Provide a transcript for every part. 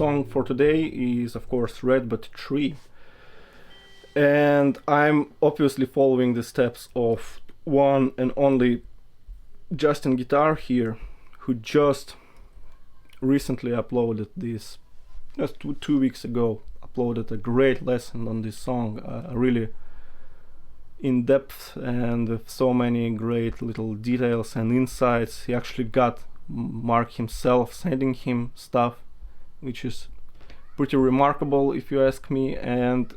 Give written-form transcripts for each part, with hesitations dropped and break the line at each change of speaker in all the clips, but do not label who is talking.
song for today is of course Redbud Tree, and I'm obviously following the steps of one and only Justin Guitar here, who just recently uploaded this, just two weeks ago, uploaded a great lesson on this song, really in depth and with so many great little details and insights. He actually got Mark himself sending him stuff, which is pretty remarkable if you ask me. And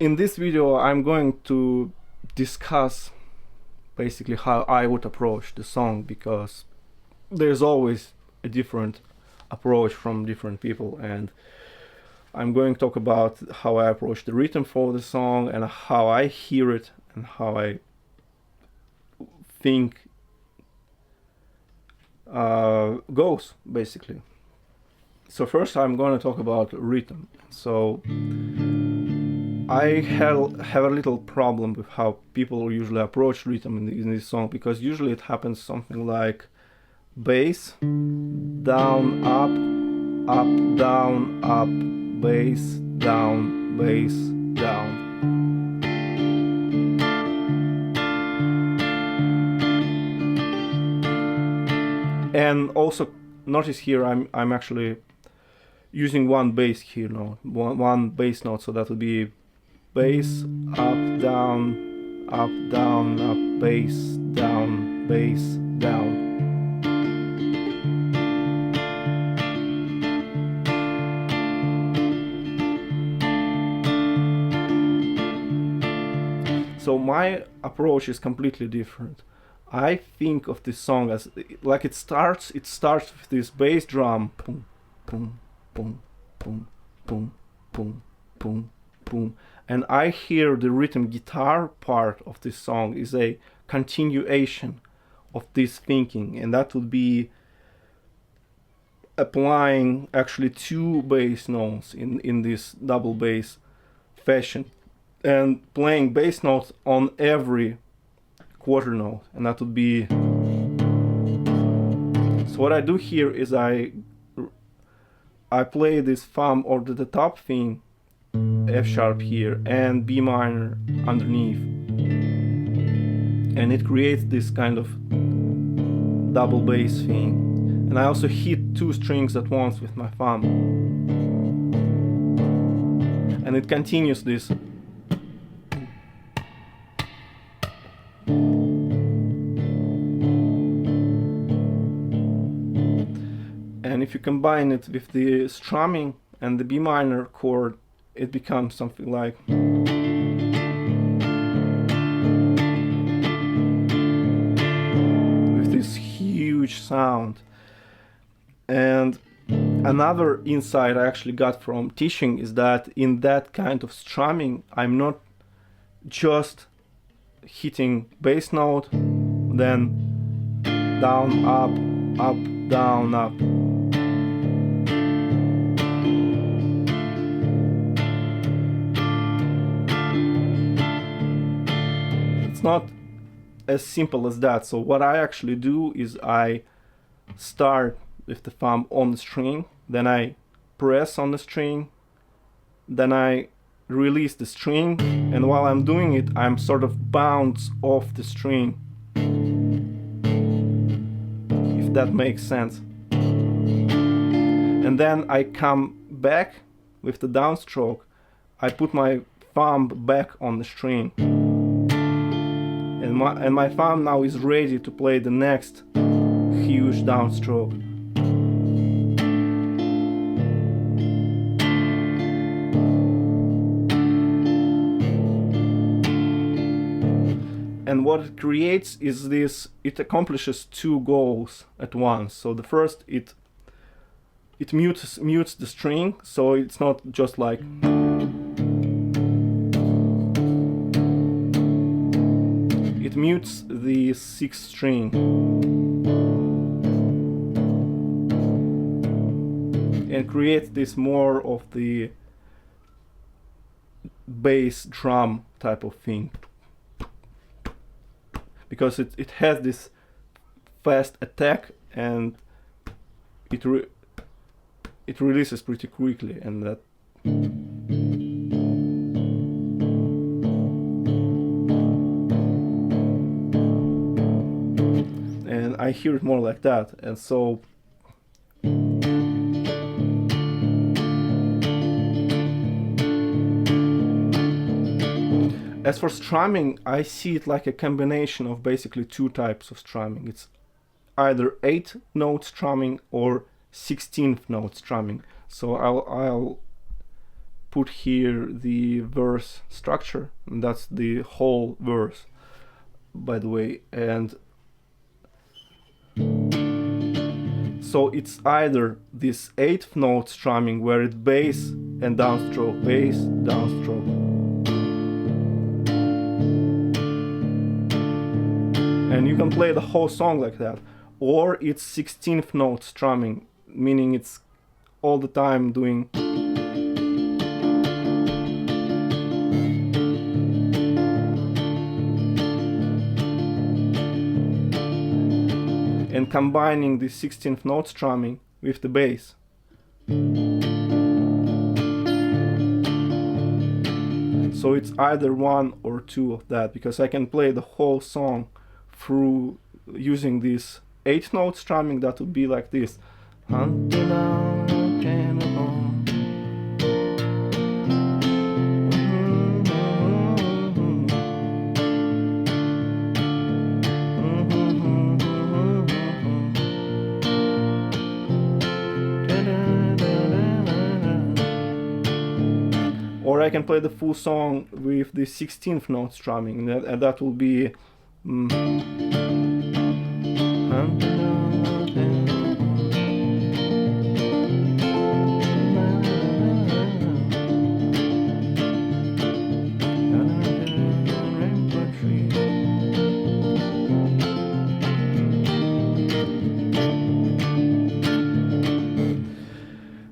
in this video I'm going to discuss basically how I would approach the song, because there's always a different approach from different people, and I'm going to talk about how I approach the rhythm for the song and how I hear it and how I think goes basically. So first I'm going to talk about rhythm. So I have a little problem with how people usually approach rhythm in this song, because usually it happens something like bass, down, up, down, up, bass, down, bass, down. And also notice here I'm actually using one bass here note, one bass note, so that would be bass, up, down, up, bass, down, bass, down. So my approach is completely different. I think of this song as like it starts with this bass drum, boom, boom, boom, boom, boom, boom, boom, boom, and I hear the rhythm guitar part of this song is a continuation of this thinking, and that would be applying actually two bass notes in this double bass fashion, and playing bass notes on every quarter note, and that would be. So what I do here is I play this thumb or the top thing, F sharp here, and B minor underneath, and it creates this kind of double bass thing. And I also hit two strings at once with my thumb, and it continues this. And if you combine it with the strumming and the B minor chord, it becomes something like. With this huge sound. And another insight I actually got from teaching is that in that kind of strumming, I'm not just hitting bass note, then down, up, down, up. It's not as simple as that. So what I actually do is I start with the thumb on the string, then I press on the string, then I release the string, and while I'm doing it I'm sort of bounce off the string, if that makes sense. And then I come back with the downstroke, I put my thumb back on the string, and my thumb now is ready to play the next huge downstroke. And what it creates is this, it accomplishes two goals at once. So the first, it mutes the string, so it's not just like. It mutes the sixth string. And creates this more of the bass drum type of thing. Because it has this fast attack and it releases pretty quickly, and that and I hear it more like that. And so as for strumming, I see it like a combination of basically two types of strumming. It's either 8-note strumming or 16th note strumming. So I'll put here the verse structure, and that's the whole verse, by the way. And so it's either this 8th note strumming where it's bass and downstroke, bass, downstroke. And you can play the whole song like that. Or it's 16th note strumming, meaning it's all the time doing and combining the 16th note strumming with the bass. So it's either one or two of that, because I can play the whole song through using this 8-note strumming. That would be like this. Or I can play the full song with the 16th note strumming, and that will be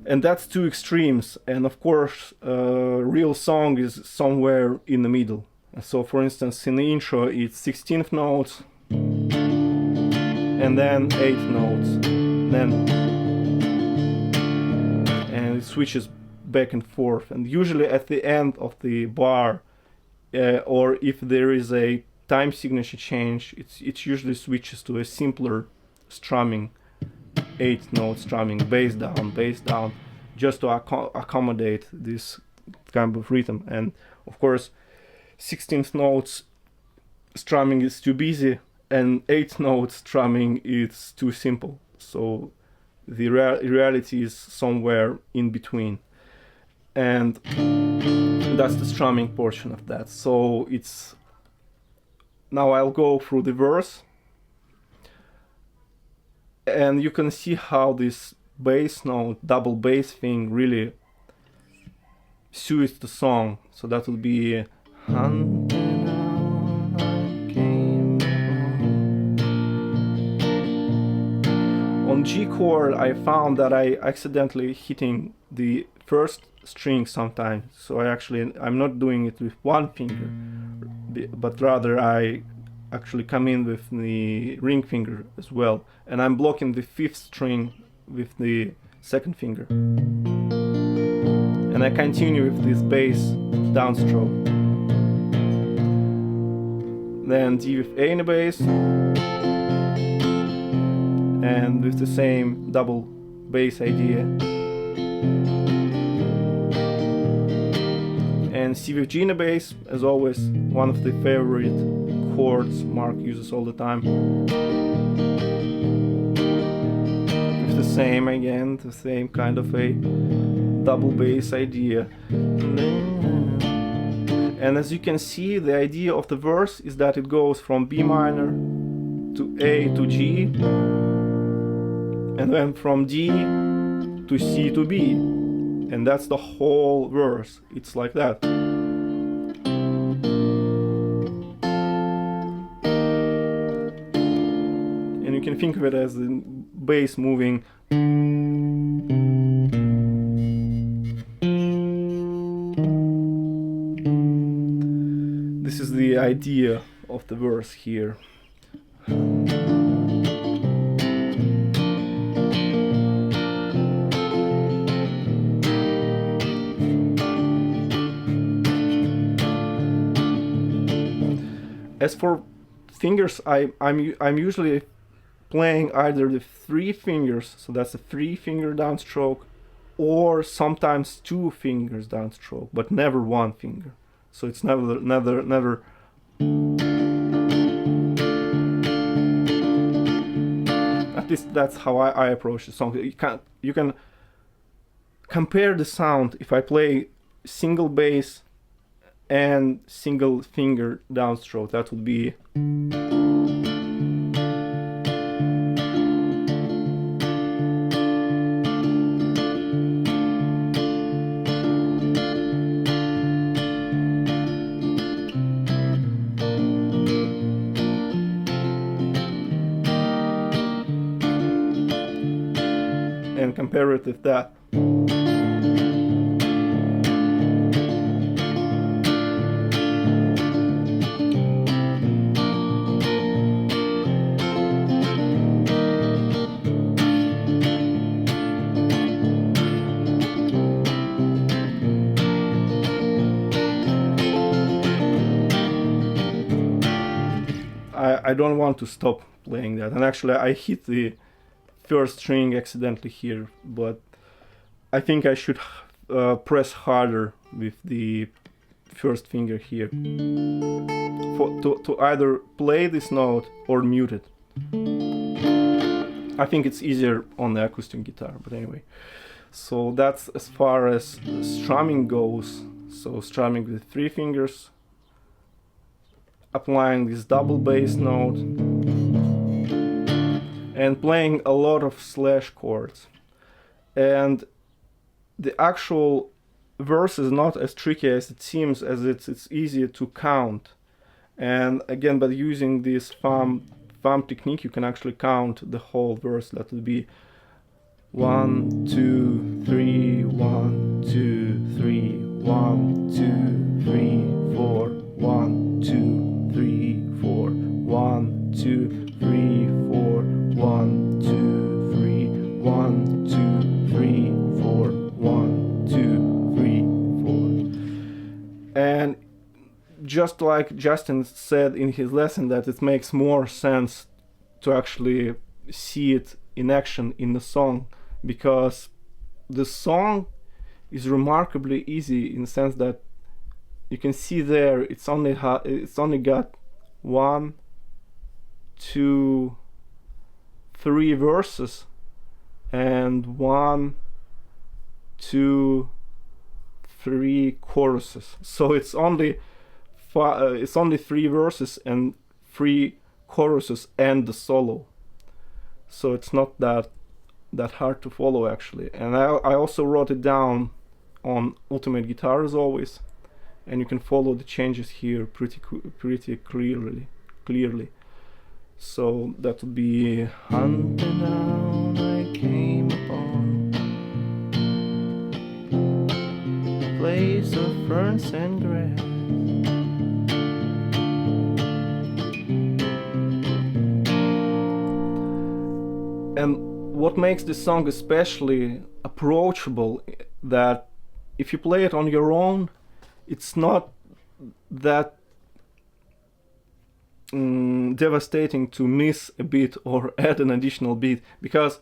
and that's two extremes. And of course, real song is somewhere in the middle. So for instance, in the intro it's 16th notes and then 8th notes, and it switches back and forth. And usually at the end of the bar, or if there is a time signature change, it usually switches to a simpler strumming, 8th note strumming, bass down, just to accommodate this kind of rhythm. And of course, 16th notes strumming is too busy, and 8th note strumming is too simple. So the reality is somewhere in between, and that's the strumming portion of that. So it's now I'll go through the verse, and you can see how this bass note, double bass thing really suits the song. So that will be on G chord. I found that I accidentally hitting the first string sometimes, so I'm not doing it with one finger, but rather I actually come in with the ring finger as well, and I'm blocking the 5th string with the 2nd finger, and I continue with this bass downstroke, then D with A in the bass, and with the same double bass idea, and C with G in the bass, as always, one of the favorite chords Mark uses all the time. With the same, again, the same kind of a double bass idea. And as you can see, the idea of the verse is that it goes from B minor to A to G, and then from D to C to B, and that's the whole verse. It's like that. And you can think of it as the bass moving. This is the idea of the verse here. As for fingers, I'm usually playing either the 3 fingers, so that's a 3-finger downstroke, or sometimes 2 fingers downstroke, but never 1 finger. So it's never. At least that's how I approach the song. You can compare the sound if I play single bass and single finger downstroke. That would be. And compare it with that. I don't want to stop playing that, and actually I hit the first string accidentally here, but I think I should press harder with the first finger here to either play this note or mute it. I think it's easier on the acoustic guitar, but anyway. So that's as far as strumming goes. So strumming with 3 fingers, applying this double bass note, and playing a lot of slash chords. And the actual verse is not as tricky as it seems, as it's easier to count. And again, by using this thumb technique, you can actually count the whole verse. That would be 1, 2, 3, 1, 2, 3, 1, 2, 3, 4, 1, 2, 3, 4, 1, 2, 3, 4, 1, 2, 3, 1, 2, 3, 4, 1, 2, 3, 4. And just like Justin said in his lesson, that it makes more sense to actually see it in action in the song, because the song is remarkably easy in the sense that you can see there it's only got 1, 2, 3 verses and 1, 2, 3 choruses. So it's only 3 verses and 3 choruses and the solo. So it's not that hard to follow actually. And I also wrote it down on Ultimate Guitar as always, and you can follow the changes here pretty clearly. So that would be hunting down I came upon a place of ferns and grass. And what makes this song especially approachable, that if you play it on your own, it's not that devastating to miss a beat or add an additional beat. Because,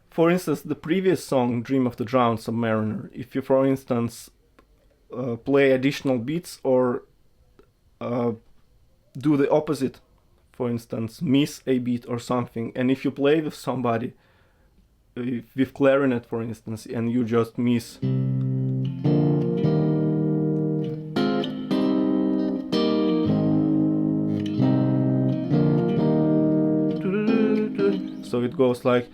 for instance, the previous song, Dream of the Drowned Submariner, if you, for instance, play additional beats or do the opposite, for instance, miss a beat or something, and if you play with somebody, with clarinet for instance, and you just miss, so it goes like,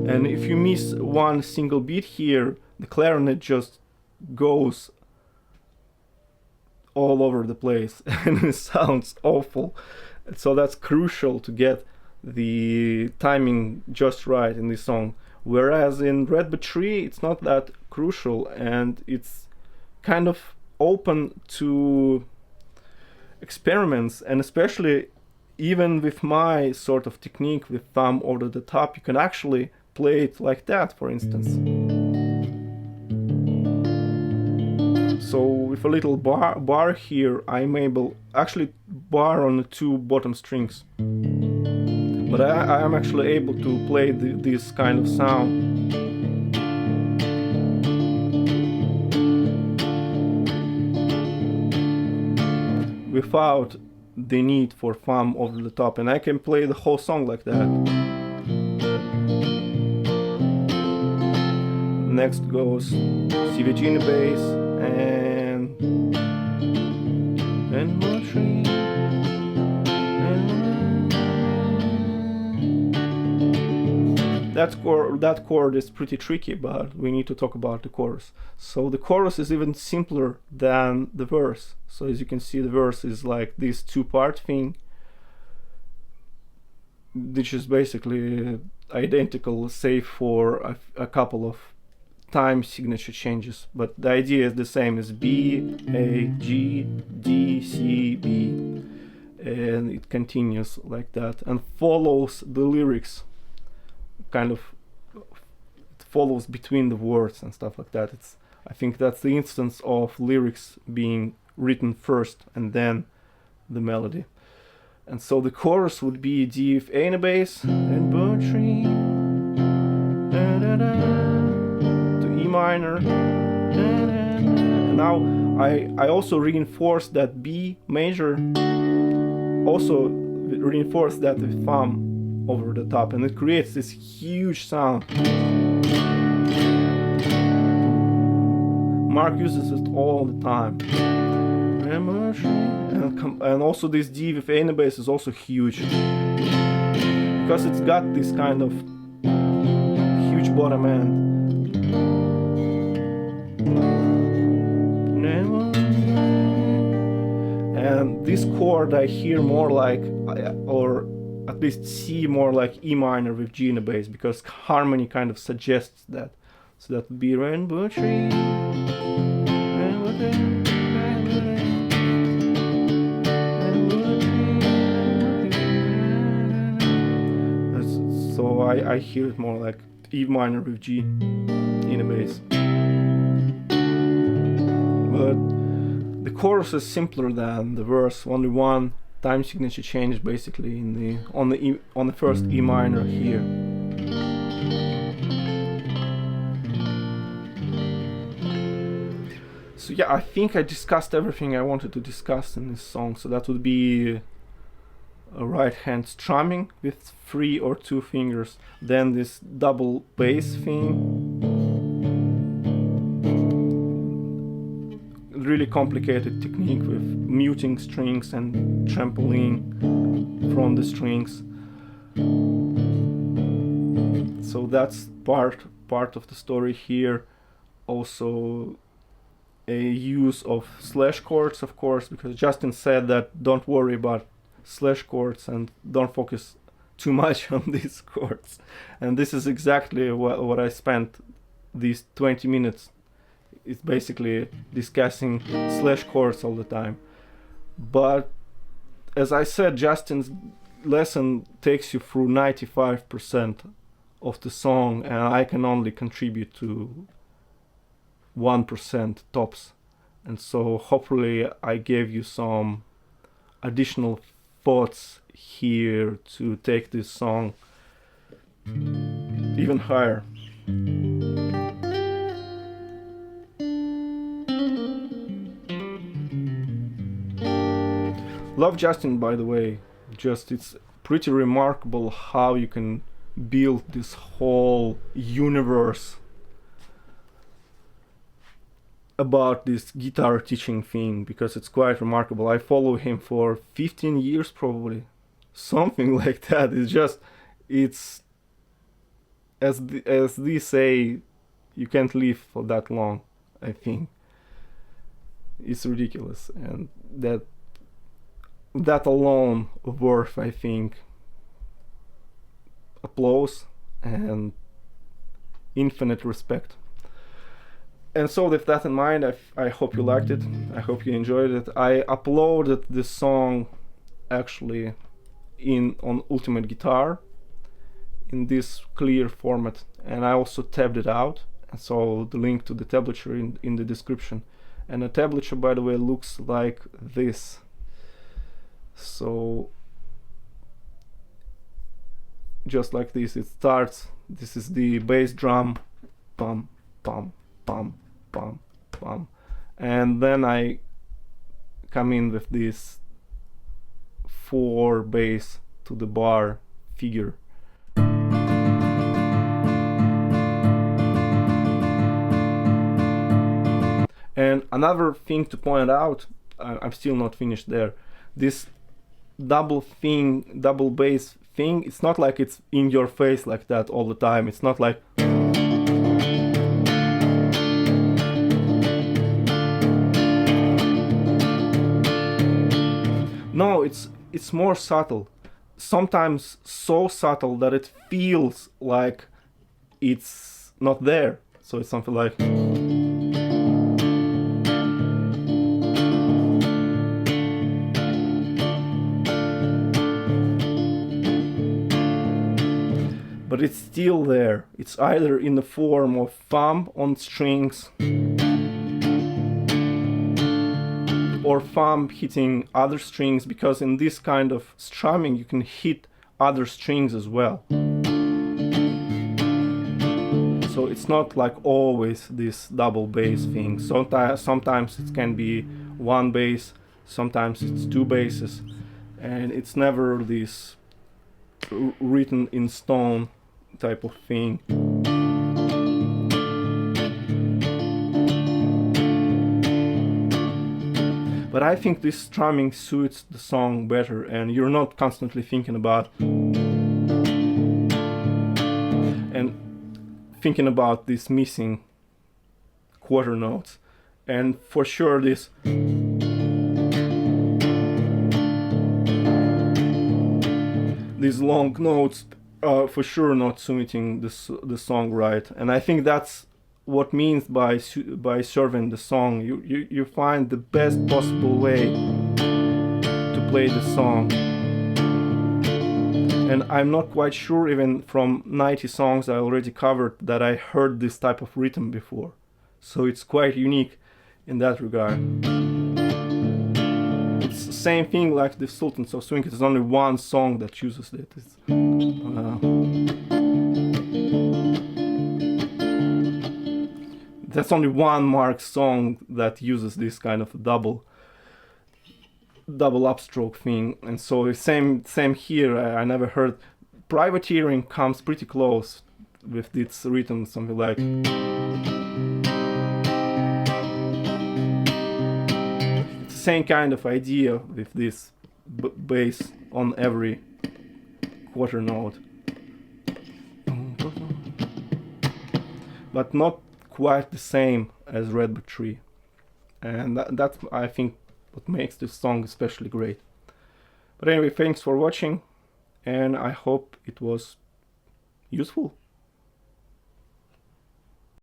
and if you miss one single beat here, the clarinet just goes all over the place and it sounds awful. So that's crucial to get the timing just right in this song. Whereas in Redbud Tree, it's not that crucial, and it's kind of open to experiments, and especially even with my sort of technique with thumb over the top, you can actually play it like that, for instance. So with a little bar here, I'm able actually bar on the two bottom strings, but I am actually able to play this kind of sound. Without the need for thumb over the top, and I can play the whole song like that. Next goes C Virginia bass and Redbud Tree. That chord is pretty tricky, but we need to talk about the chorus. So the chorus is even simpler than the verse. So as you can see, the verse is like this two-part thing, which is basically identical, save for a couple of time signature changes. But the idea is the same as B, A, G, D, C, B. And it continues like that and follows the lyrics. Kind of it follows between the words and stuff like that. I think that's the instance of lyrics being written first and then the melody. And so the chorus would be D with A in a bass, Redbud Tree, da, da, da, to E minor, da, da, da. And now I also reinforce that B major, also reinforce that with thumb over the top, and it creates this huge sound. Mark uses it all the time. And also this D with A in the bass is also huge, because it's got this kind of huge bottom end. And this chord I hear more like, or at least C more like E minor with G in the bass, because harmony kind of suggests that. So that would be Redbud Tree, Redbud Tree, Redbud Tree. So I hear it more like E minor with G in the bass. But the chorus is simpler than the verse, only one time signature change basically on the first E minor here. So yeah, I think I discussed everything I wanted to discuss in this song. So that would be a right hand strumming with 3 or 2 fingers, then this double bass thing, really complicated technique with muting strings and trampoline from the strings. So that's part of the story here. Also a use of slash chords, of course, because Justin said that don't worry about slash chords and don't focus too much on these chords. And this is exactly what I spent these 20 minutes. It's basically discussing slash chords all the time. But as I said, Justin's lesson takes you through 95% of the song, and I can only contribute to 1% tops. And so hopefully I gave you some additional thoughts here to take this song even higher. Love Justin, by the way. Just it's pretty remarkable how you can build this whole universe about this guitar teaching thing, because it's quite remarkable. I follow him for 15 years probably, something like that. It's as they say, you can't live for that long. I think it's ridiculous, and that alone worth, I think, applause and infinite respect. And so with that in mind, I hope you liked it. I hope you enjoyed it. I uploaded this song actually on Ultimate Guitar in this clear format, and I also tabbed it out, and so the link to the tablature in the description. And the tablature, by the way, looks like this. So just like this, it starts. This is the bass drum, pum pum pum pum pum, and then I come in with this 4 bass to the bar figure. And another thing to point out, I'm still not finished there. This double bass thing, it's not like it's in your face like that all the time. It's not like no, it's more subtle. Sometimes so subtle that it feels like it's not there. So it's something like but it's still there. It's either in the form of thumb on strings or thumb hitting other strings, because in this kind of strumming you can hit other strings as well. So it's not like always this double bass thing. Sometimes it can be 1 bass, sometimes it's 2 basses, and it's never this written in stone type of thing. But I think this strumming suits the song better, and you're not constantly thinking about these missing quarter notes. And for sure these long notes are for sure not suiting the song right. And I think that's what means by serving the song. You find the best possible way to play the song. And I'm not quite sure, even from 90 songs I already covered, that I heard this type of rhythm before. So it's quite unique in that regard. It's the same thing like the Sultans of Swing. It's only one song that uses it. That's only one Mark song that uses this kind of double upstroke thing, and so same here. I never heard. Privateering comes pretty close with its rhythm, something like it's the same kind of idea with this bass on every quarter note, but not quite the same as Redbud Tree, and that's I think what makes this song especially great. But anyway, thanks for watching, and I hope it was useful.